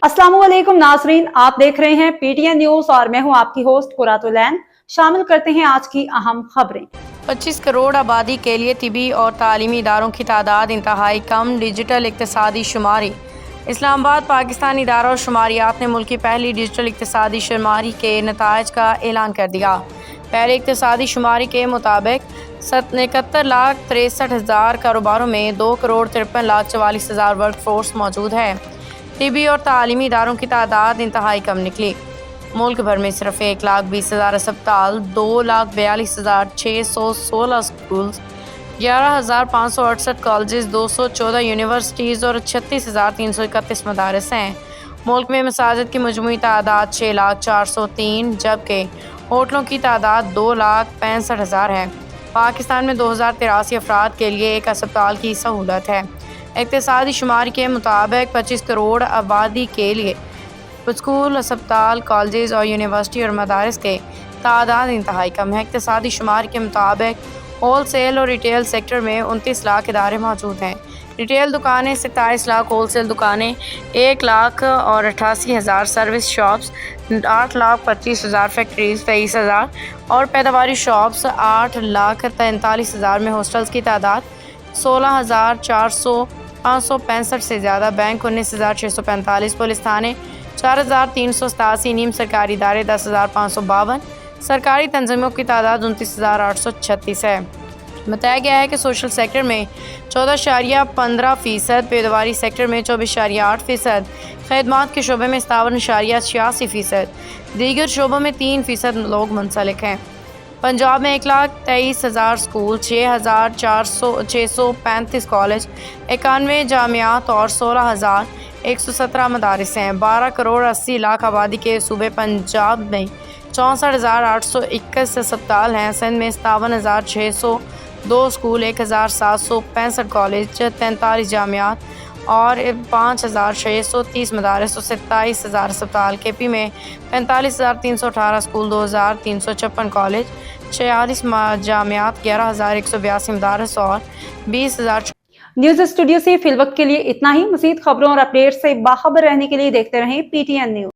अस्सलाम वालेकुम नाजरीन, आप देख रहे हैं पीटीएन न्यूज और मैं हूं आपकी होस्ट कुरातुलैन। शामिल करते हैं आज की अहम खबरें। 25 करोड़ आबादी के लिए तिबी और तालीमी इदारों की तादाद इंतहाई कम, डिजिटल इक्तिसादी शुमारी। इस्लामाबाद पाकिस्तानी इदारा और शुमारियात ने मुल्क की पहली डिजिटल इक्तिसादी शुमारी के नताइज का ऐलान कर दिया। पहले इक्तिसादी शुमारी के मुताबिक 71,63,000 कारोबारों में 2,53,44,000 वर्क फोर्स मौजूद है। तिबी और तालीमी इदारों की तादाद इंतहाई कम निकली। मुल्क भर में सिर्फ 1,20,000 अस्पताल, 2,42,616 स्कूल्स, 11,568 कॉलेजेस, 214 यूनिवर्सिटीज़ और 36,331 मदारस हैं। मुल्क में मसाजिद की मजमूई तादाद 6,04,03, जबकि होटलों की तादाद 2,65,000 है। पाकिस्तान में 2,083 अफराद के लिए एक अस्पताल की सहूलत है। इक्तिसादी शुमारी के मुताबिक 25 करोड़ आबादी के लिए स्कूल, अस्पताल, कॉलेजेस और यूनिवर्सिटी और मदारस के तादाद इंतहाई कम है। इक्तिसादी शुमारी के मुताबिक होल सेल और रिटेल सेक्टर में 29 लाख इदारे मौजूद हैं। रिटेल दुकानें 27 लाख, होल सेल दुकानें 1,88,000, सर्विस शॉप्स 8,25,000, फैक्ट्रीज 23,000 और पैदावारी शॉप्स 8,43,000 में। हॉस्टल्स की तादाद 16,565 से ज़्यादा, बैंक 19,645, पुलिस थाने 4,387, नीम सरकारी इदारे 10,552, सरकारी तंजीमों की तादाद 29,836 है। बताया गया है कि सोशल सेक्टर में 14.15%, पैदावारी सेक्टर में 24.8%, खदमात के शोबे में 57.86%, दीगर शोबों में 3% लोग मुंसलिक हैं। पंजाब में 1,23,000 स्कूल, 6,635 कॉलेज, 91 जामियात और 16,117 मदारिस हैं। 12 करोड़ 80 लाख आबादी के सूबे पंजाब में 64,821 अस्पताल हैं। सिंध में 57,602 स्कूल, 1,765 कॉलेज, 43 जामियात और 5,630 मदारिस और 27,000 अस्पताल। केपी में 45,318 स्कूल, 2,356 कॉलेज, 46 जामियात, 11,182 मदारिस और 20,000। न्यूज स्टूडियो से फिलवक्त के लिए इतना ही। मज़ीद खबरों और अपडेट से बाखबर रहने के लिए देखते रहें पीटीएन न्यूज।